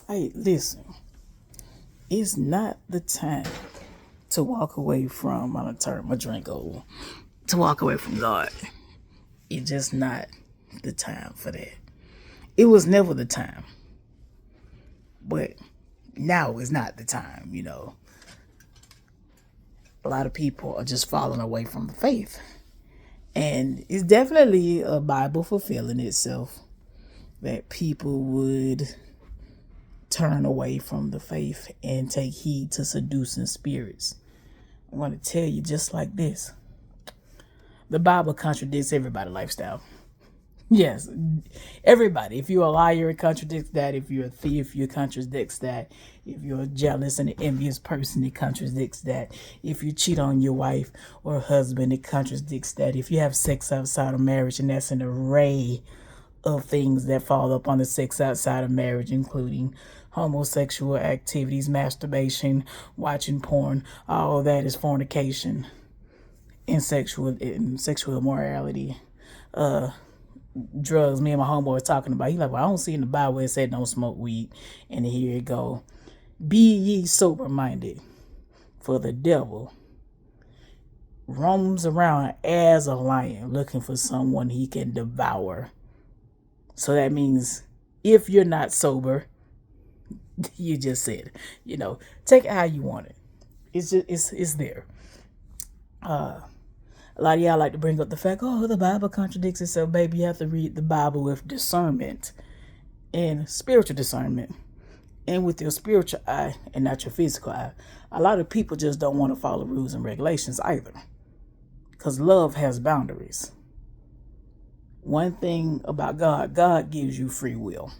Hey, listen, it's not the time to walk away from, I'm gonna turn my drink over, to walk away from God. It's just not the time for that. It was never the time, but now is not the time. A lot of people are just falling away from the faith. And it's definitely a Bible fulfilling itself that people would turn away from the faith and take heed to seducing spirits. I want to tell you just like this. The Bible contradicts everybody's lifestyle. Yes, everybody. If you're a liar, it contradicts that. If you're a thief, it contradicts that. If you're a jealous and an envious person, it contradicts that. If you cheat on your wife or husband, it contradicts that. If you have sex outside of marriage, and that's an array of things that fall up on the sex outside of marriage, including homosexual activities, masturbation, watching porn, all of that is fornication and sexual immorality. Drugs, me and my homeboy was talking about. He like, well, I don't see in the Bible where it said don't smoke weed. And here it go. Be ye sober minded, for the devil roams around as a lion looking for someone he can devour. So that means if you're not sober, you just said, take it how you want it. It's there. A lot of y'all like to bring up the fact, the Bible contradicts itself. Baby, you have to read the Bible with discernment and spiritual discernment, and with your spiritual eye and not your physical eye. A lot of people just don't want to follow rules and regulations either, because love has boundaries. One thing about God gives you free will.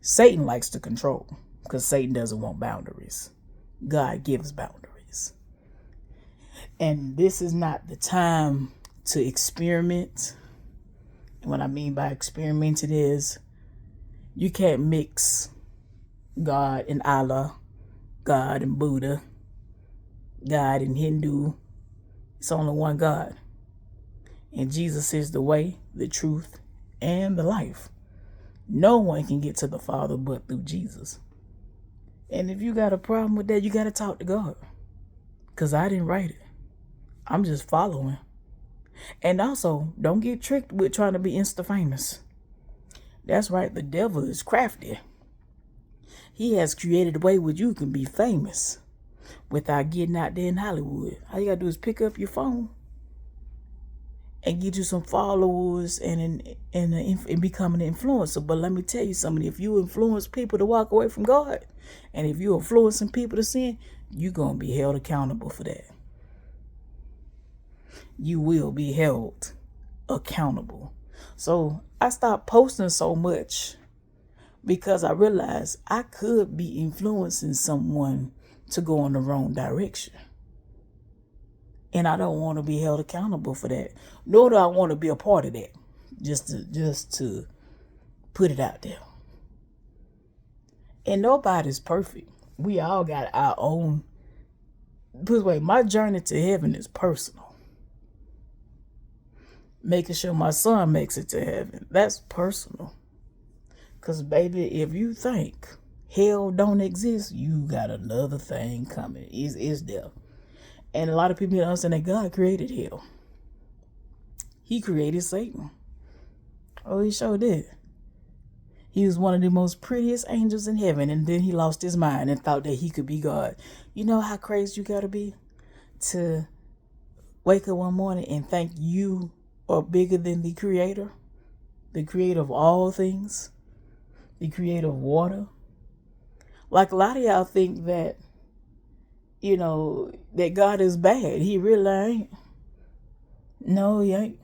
Satan likes to control, because Satan doesn't want boundaries. God gives boundaries. And this is not the time to experiment. And what I mean by experimenting is you can't mix God and Allah, God and Buddha, God and Hindu. It's only one God. And Jesus is the way, the truth, and the life. No one can get to the Father but through Jesus. And if you got a problem with that, you got to talk to God. Because I didn't write it. I'm just following. And also, don't get tricked with trying to be Insta famous. That's right, the devil is crafty. He has created a way where you can be famous without getting out there in Hollywood. All you gotta do is pick up your phone and get you some followers and become an influencer. But let me tell you something, if you influence people to walk away from God, and if you're influencing people to sin, you're gonna be held accountable for that. You will be held accountable. So I stopped posting so much because I realized I could be influencing someone to go in the wrong direction. And I don't want to be held accountable for that. Nor do I want to be a part of that. Just to put it out there. And nobody's perfect. We all got our own. Put away, my journey to heaven is personal. Making sure my son makes it to heaven, that's personal. Because, baby, if you think hell don't exist, you got another thing coming. It's there. And a lot of people don't understand that God created hell. He created Satan. Oh, he sure did. He was one of the most prettiest angels in heaven, and then he lost his mind and thought that he could be God. You know how crazy you gotta be to wake up one morning and think you are bigger than the creator of all things, the creator of water. Like a lot of y'all think that, that God is bad. He really ain't. No, he ain't.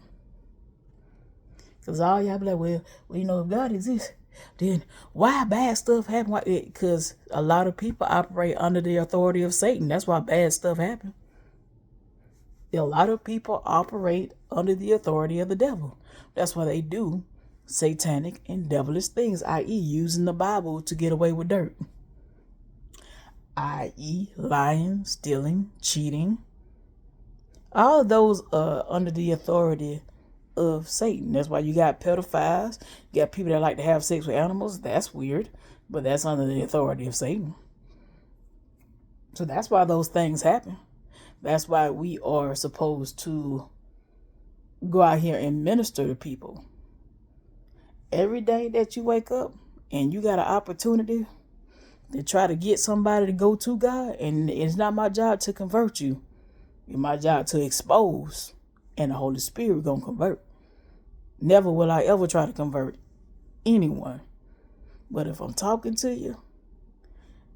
Because all y'all be like, well, if God exists, then why bad stuff happen? Because a lot of people operate under the authority of Satan. That's why bad stuff happen. A lot of people operate under the authority of the devil. That's why they do satanic and devilish things, i.e. using the Bible to get away with dirt. I.e. lying, stealing, cheating. All of those are under the authority of Satan. That's why you got pedophiles. You got people that like to have sex with animals. That's weird. But that's under the authority of Satan. So that's why those things happen. That's why we are supposed to go out here and minister to people. Every day that you wake up and you got an opportunity to try to get somebody to go to God, and it's not my job to convert you. It's my job to expose, and the Holy Spirit gonna convert. Never will I ever try to convert anyone. But if I'm talking to you,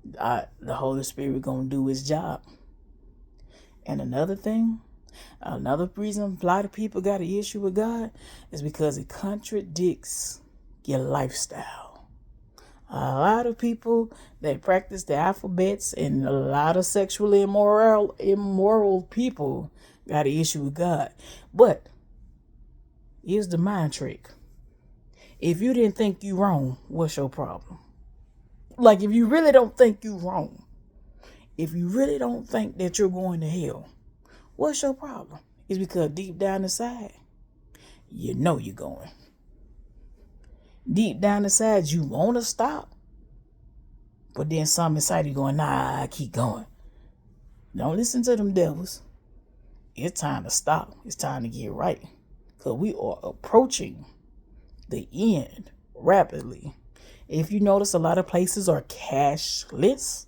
the Holy Spirit gonna do his job. And another thing, another reason a lot of people got an issue with God is because it contradicts your lifestyle. A lot of people that practice the alphabets and a lot of sexually immoral people got an issue with God. But here's the mind trick. If you didn't think you wrong, what's your problem? Like, if you really don't think you wrong, if you really don't think that you're going to hell, what's your problem? It's because deep down inside, you know you're going. Deep down inside, you want to stop. But then some inside you going, nah, I keep going. Don't listen to them devils. It's time to stop. It's time to get right. Because we are approaching the end rapidly. If you notice, a lot of places are cashless.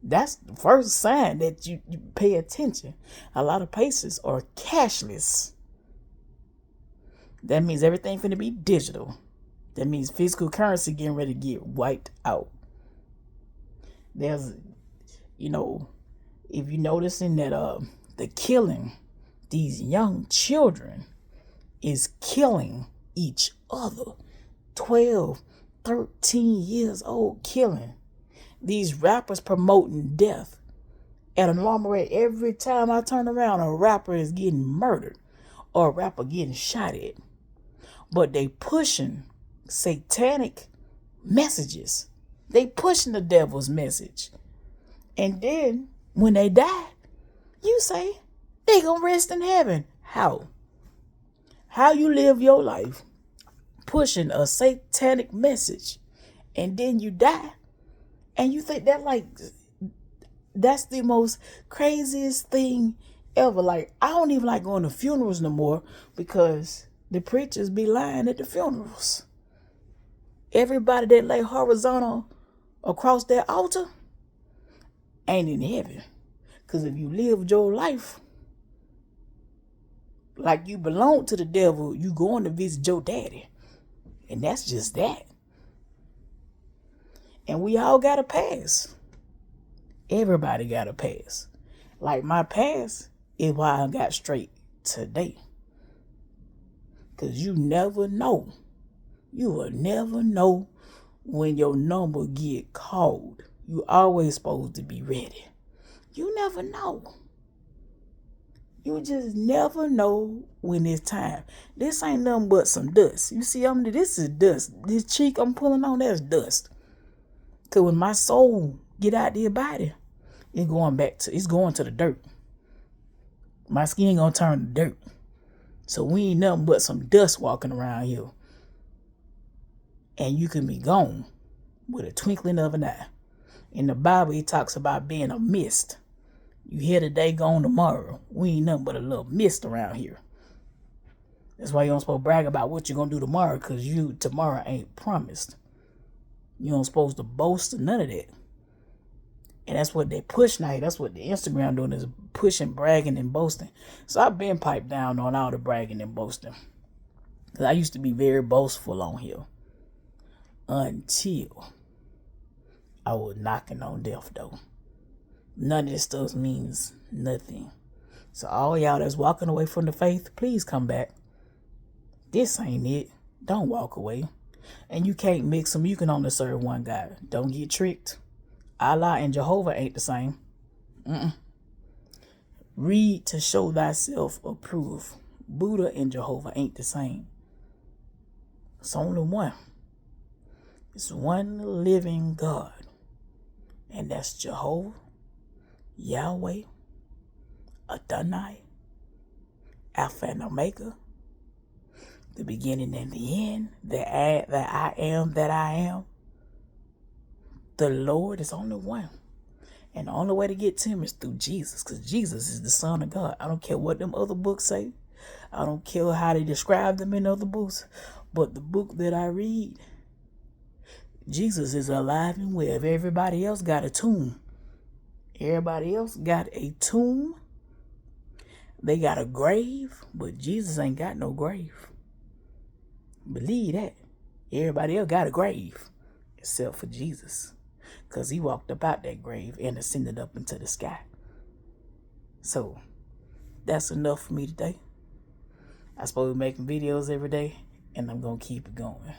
That's the first sign that you pay attention. A lot of places are cashless. That means everything finna be digital. That means physical currency getting ready to get wiped out. There's, if you're noticing that the killing, these young children is killing each other. 12, 13 years old killing. These rappers promoting death at an alarm rate. Every time I turn around, a rapper is getting murdered or a rapper getting shot at. But they pushing satanic messages. They pushing the devil's message. And then when they die, you say they gonna rest in heaven. How? How you live your life pushing a satanic message and then you die, and you think that's the most craziest thing ever. Like, I don't even like going to funerals no more because the preachers be lying at the funerals. Everybody that lay horizontal across that altar ain't in heaven. Because if you lived your life like you belong to the devil, you going to visit your daddy. And that's just that. And we all got a pass. Everybody got a pass. Like, my pass is why I got straight today. Because you never know. You will never know when your number get called. You always supposed to be ready. You never know. You just never know when it's time. This ain't nothing but some dust. You see, this is dust. This cheek I'm pulling on, that's dust. Because when my soul get out of your body, it's going to the dirt. My skin gonna turn to dirt. So we ain't nothing but some dust walking around here. And you can be gone with a twinkling of an eye. In the Bible, it talks about being a mist. You here today, gone tomorrow. We ain't nothing but a little mist around here. That's why you don't supposed to brag about what you're going to do tomorrow, because tomorrow ain't promised. You don't supposed to boast or none of that. And that's what they push now. That's what the Instagram doing, is pushing, bragging, and boasting. So I've been piped down on all the bragging and boasting. Because I used to be very boastful on here. Until I was knocking on death door. None of this stuff means nothing. So all y'all that's walking away from the faith, please come back. This ain't it. Don't walk away. And you can't mix them. You can only serve one God. Don't get tricked. Allah and Jehovah ain't the same. Read to show thyself approved. Buddha and Jehovah ain't the same. It's only one. It's one living God. And that's Jehovah, Yahweh, Adonai, Alpha and Omega, the beginning and the end, the I am that I am. The Lord is only one. And the only way to get to him is through Jesus, because Jesus is the Son of God. I don't care what them other books say. I don't care how they describe them in other books. But the book that I read, Jesus is alive and well. Everybody else got a tomb. Everybody else got a tomb. They got a grave, but Jesus ain't got no grave. Believe that. Everybody else got a grave, except for Jesus, because he walked up out that grave and ascended up into the sky. So that's enough for me today. I'm supposed to be making videos every day, and I'm going to keep it going.